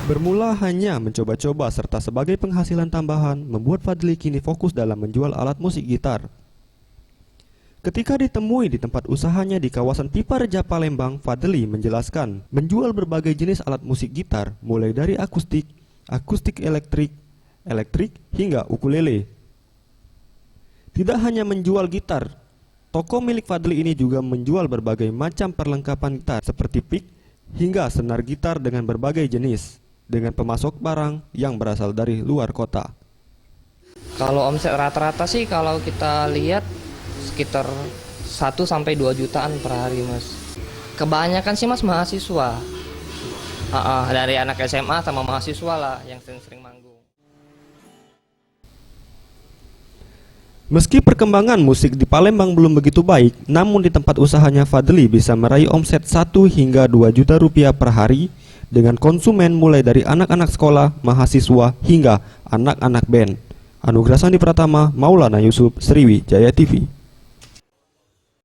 Bermula hanya mencoba-coba serta sebagai penghasilan tambahan, membuat Fadli kini fokus dalam menjual alat musik gitar. Ketika ditemui di tempat usahanya di kawasan Pipa Reja Palembang, Fadli menjelaskan menjual berbagai jenis alat musik gitar, mulai dari akustik, akustik elektrik, hingga ukulele. Tidak hanya menjual gitar, toko milik Fadli ini juga menjual berbagai macam perlengkapan gitar seperti pick hingga senar gitar dengan berbagai jenis, dengan pemasok barang yang berasal dari luar kota. Kalau omset rata-rata sih kalau kita lihat sekitar 1-2 jutaan per hari, Mas. Kebanyakan sih, Mas, mahasiswa. Dari anak SMA sama mahasiswa lah yang sering-sering manggung. Meski perkembangan musik di Palembang belum begitu baik, namun di tempat usahanya Fadli bisa meraih omset 1 hingga 2 juta rupiah per hari dengan konsumen mulai dari anak-anak sekolah, mahasiswa, hingga anak-anak band. Anugrah Sandi Pratama, Maulana Yusuf, Sriwijaya TV.